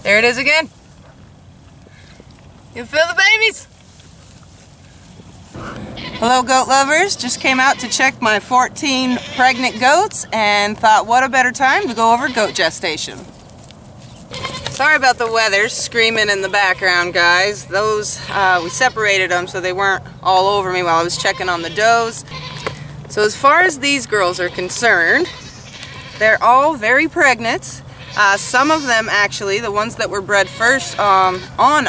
There it is again. You feel the babies? Hello goat lovers, just came out to check my 14 pregnant goats and thought what a better time to go over goat gestation. Sorry about the weather screaming in the background, guys. Those, we separated them so they weren't all over me while I was checking on the does. So as far as these girls are concerned, they're all very pregnant. Some of them actually, the ones that were bred first on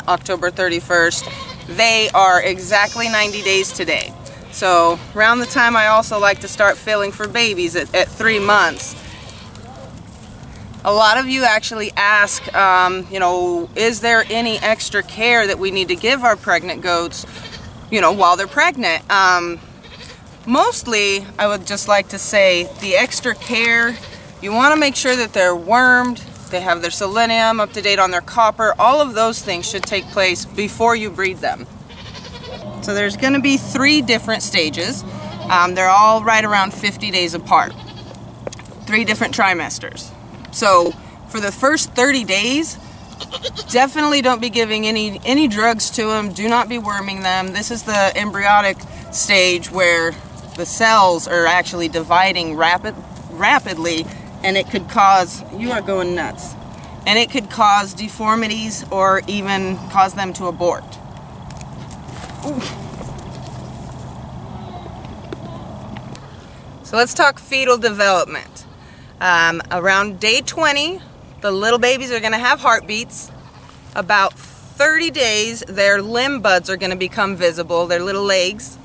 October 31st, they are exactly 90 days today. So around the time I also like to start filling for babies at 3 months. A lot of you actually ask, you know, is there any extra care that we need to give our pregnant goats, you know, while they're pregnant? Mostly, I would just like to say the extra care, you want to make sure that they're wormed, they have their selenium up to date on their copper. All of those things should take place before you breed them. So there's going to be 3 different stages. They're all right around 50 days apart. 3 different trimesters. So for the first 30 days, definitely don't be giving any drugs to them. Do not be worming them. This is the embryonic stage where the cells are actually dividing rapidly, and it could cause, you are going nuts, and it could cause deformities or even cause them to abort. Ooh. So let's talk fetal development. Around day 20, the little babies are going to have heartbeats. About 30 days, their limb buds are going to become visible, their little legs.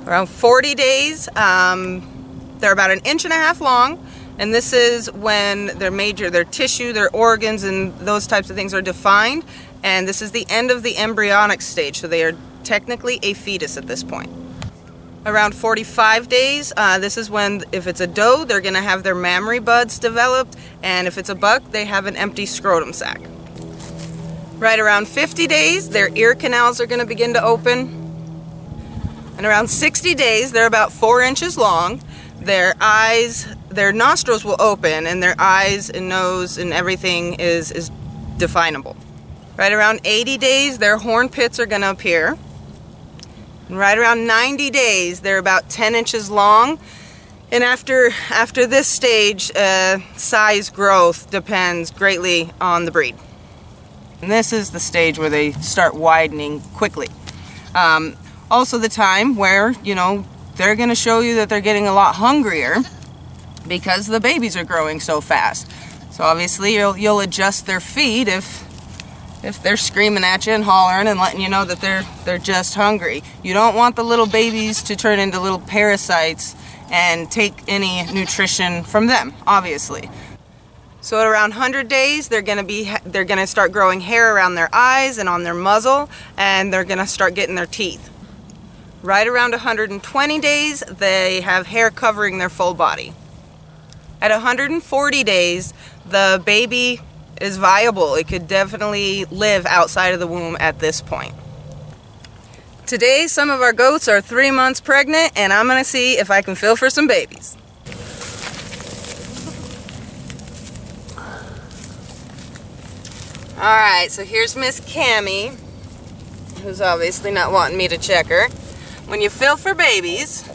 Around 40 days, they're about 1.5 inches long, and this is when their tissue, their organs, and those types of things are defined. And this is the end of the embryonic stage, so they are technically a fetus at this point. Around 45 days, this is when, if it's a doe, they're going to have their mammary buds developed, and if it's a buck, they have an empty scrotum sac. Right around 50 days, their ear canals are going to begin to open. And around 60 days, they're about 4 inches long. Their eyes, their nostrils will open, and their eyes and nose and everything is definable. Right around 80 days, their horn pits are going to appear. And right around 90 days, they're about 10 inches long. And after this stage, size growth depends greatly on the breed. And this is the stage where they start widening quickly. Also the time where, you know, they're going to show you that they're getting a lot hungrier because the babies are growing so fast. So obviously you'll adjust their feed if they're screaming at you and hollering and letting you know that they're just hungry. You don't want the little babies to turn into little parasites and take any nutrition from them, obviously. So at around 100 days, they're gonna start growing hair around their eyes and on their muzzle, and they're gonna start getting their teeth. Right around 120 days, they have hair covering their full body. At 140 days, the baby is viable. It could definitely live outside of the womb at this point. Today, some of our goats are 3 months pregnant, and I'm gonna see if I can fill for some babies. Alright, so here's Miss Cami, who's obviously not wanting me to check her. When you fill for babies,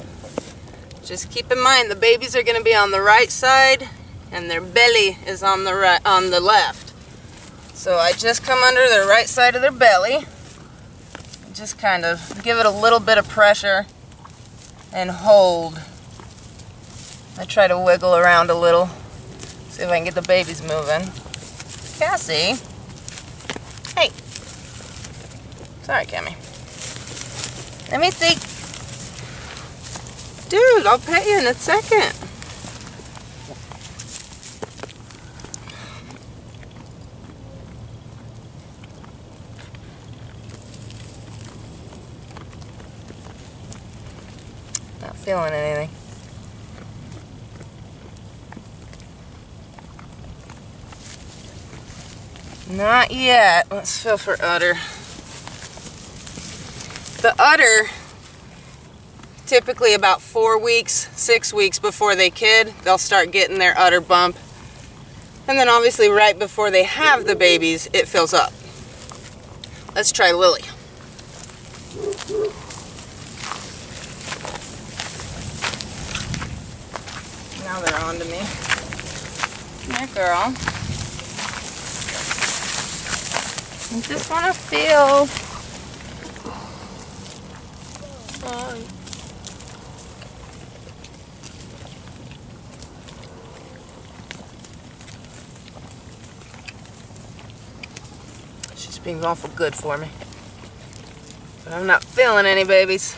just keep in mind the babies are going to be on the right side and their belly is on the left. So I just come under the right side of their belly, just kind of give it a little bit of pressure and hold. I try to wiggle around a little, see if I can get the babies moving. Cassie. Hey. Sorry, Cami. Let me see. Dude, I'll pet you in a second. Not feeling anything. Not yet. Let's feel for udder. The udder, typically about 4 weeks, 6 weeks before they kid, they'll start getting their udder bump. And then obviously right before they have the babies, it fills up. Let's try Lillie. Now they're on to me. Come here, girl. I just want to feel. She's being awful good for me. But I'm not feeling any babies.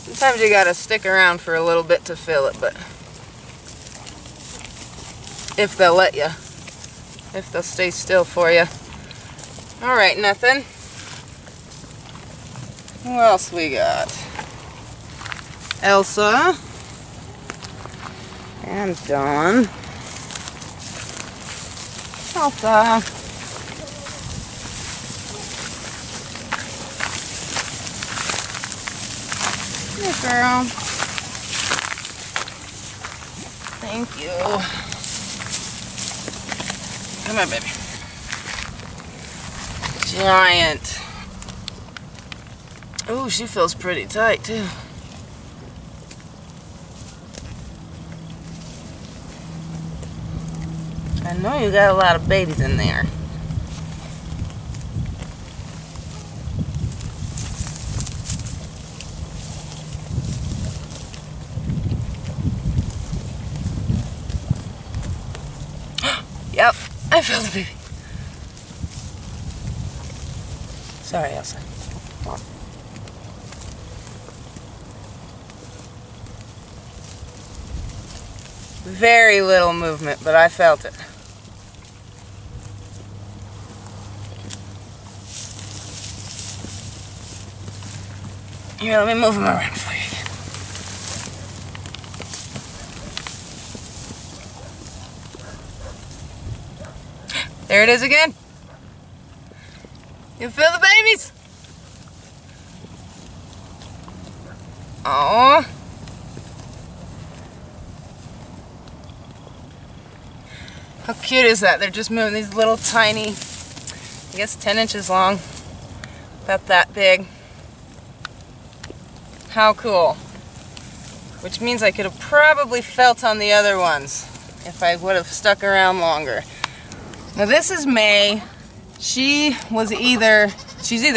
Sometimes you gotta stick around for a little bit to feel it, but if they'll let you, if they'll stay still for you. All right, nothing. Who else we got? Elsa and Dawn. Elsa. Here, girl. Thank you. Come on, baby. Giant. Oh, she feels pretty tight, too. I know you got a lot of babies in there. Yep, I feel the baby. Sorry, Elsa. Very little movement, but I felt it. Here, let me move him around for you. There it is again. You feel the babies? Oh. How cute is that? They're just moving these little tiny, I guess 10 inches long, about that big. How cool. Which means I could have probably felt on the other ones if I would have stuck around longer. Now this is May. She's either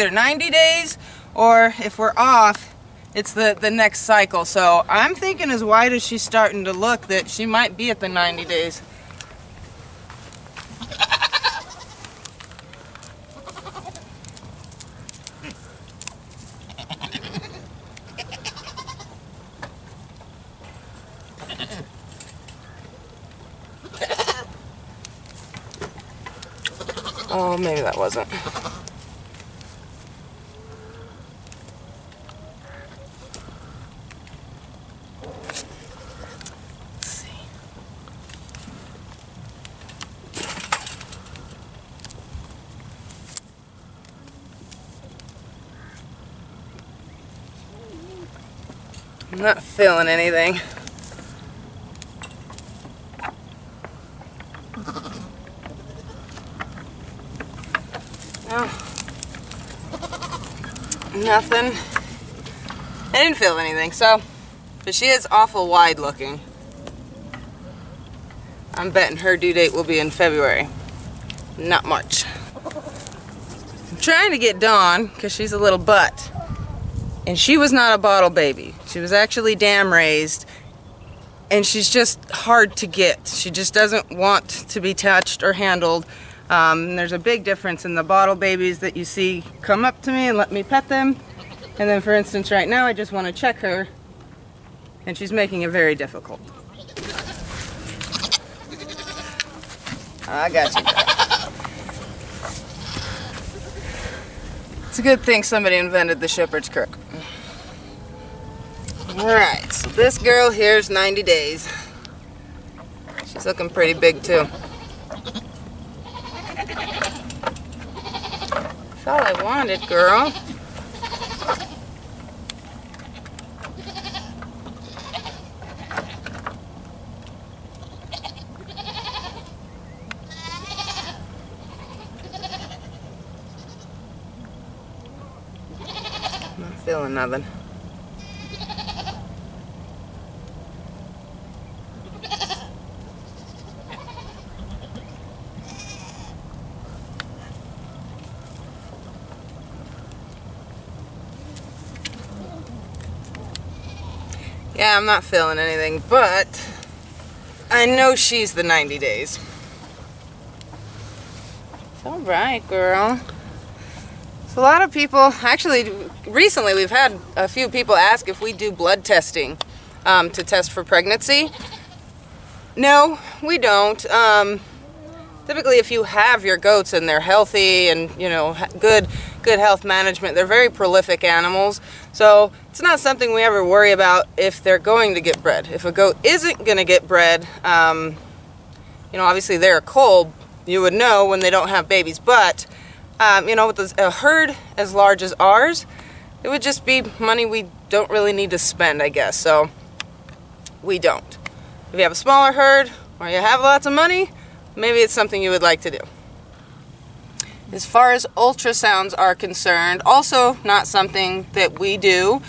90 days or if we're off, it's the next cycle. So I'm thinking as wide as she's starting to look that she might be at the 90 days. Oh, maybe that wasn't. Let's see. I'm not feeling anything. Nothing. I didn't feel anything, so, but she is awful wide looking. I'm betting her due date will be in February, not March. I'm trying to get Dawn, because she's a little butt, and she was not a bottle baby. She was actually dam raised, and she's just hard to get. She just doesn't want to be touched or handled. There's a big difference in the bottle babies that you see come up to me and let me pet them. And then for instance right now I just want to check her and she's making it very difficult. I got you. It's a good thing somebody invented the shepherd's crook. Alright, so this girl here's 90 days. She's looking pretty big too. That's all I wanted, girl. feeling nothing. Yeah, I'm not feeling anything, but I know she's the 90 days. It's all right, girl. So a lot of people, actually, recently we've had a few people ask if we do blood testing to test for pregnancy. No, we don't. Typically, if you have your goats and they're healthy and, you know, good health management, they're very prolific animals. So it's not something we ever worry about if they're going to get bred. If a goat isn't going to get bred, you know, obviously they're a cull. You would know when they don't have babies. But, you know, with a herd as large as ours, it would just be money we don't really need to spend, I guess. So we don't. If you have a smaller herd or you have lots of money, maybe it's something you would like to do. As far as ultrasounds are concerned, also not something that we do.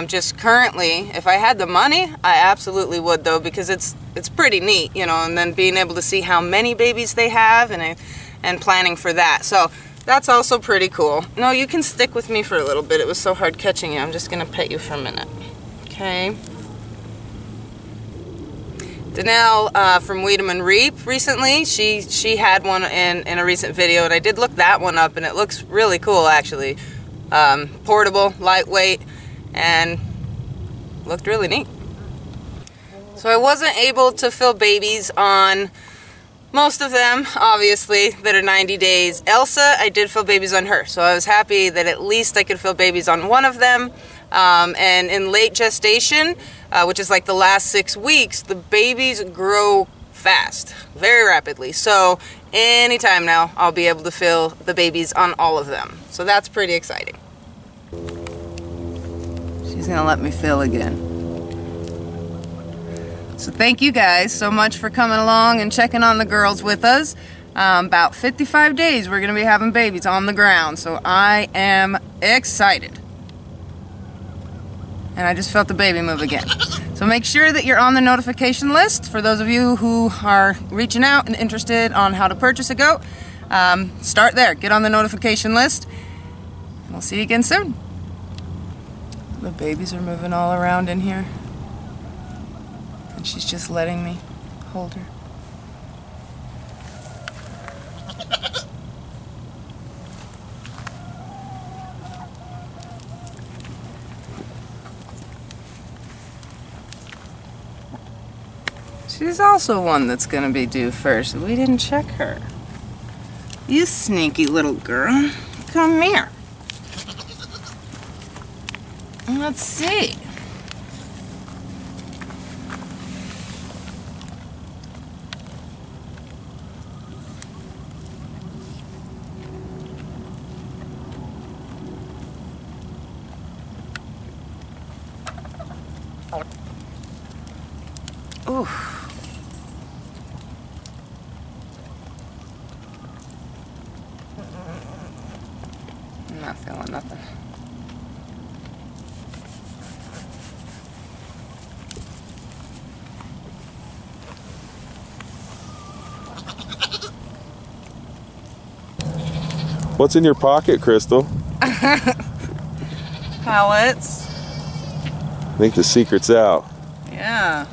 Just currently, if I had the money, I absolutely would though, because it's pretty neat, you know, and then being able to see how many babies they have and planning for that. So that's also pretty cool. No, you can stick with me for a little bit. It was so hard catching you. I'm just gonna pet you for a minute. Okay. Danelle from Weed'em and Reap recently, she had one in a recent video, and I did look that one up, and it looks really cool actually. Portable, lightweight, and looked really neat. So I wasn't able to fill babies on most of them, obviously, that are 90 days. Elsa, I did fill babies on her, so I was happy that at least I could fill babies on one of them. And in late gestation, which is like the last 6 weeks, the babies grow fast, very rapidly. So anytime now, I'll be able to fill the babies on all of them. So that's pretty exciting. She's gonna let me fill again. So thank you guys so much for coming along and checking on the girls with us. About 55 days we're gonna be having babies on the ground. So I am excited. And I just felt the baby move again. So make sure that you're on the notification list for those of you who are reaching out and interested on how to purchase a goat. Start there, get on the notification list. We'll see you again soon. The babies are moving all around in here. And she's just letting me hold her. She's also one that's gonna be due first. We didn't check her. You sneaky little girl. Come here. Let's see. Ooh. I'm not feeling nothing. What's in your pocket, Crystal? Pellets. I think the secret's out. Yeah.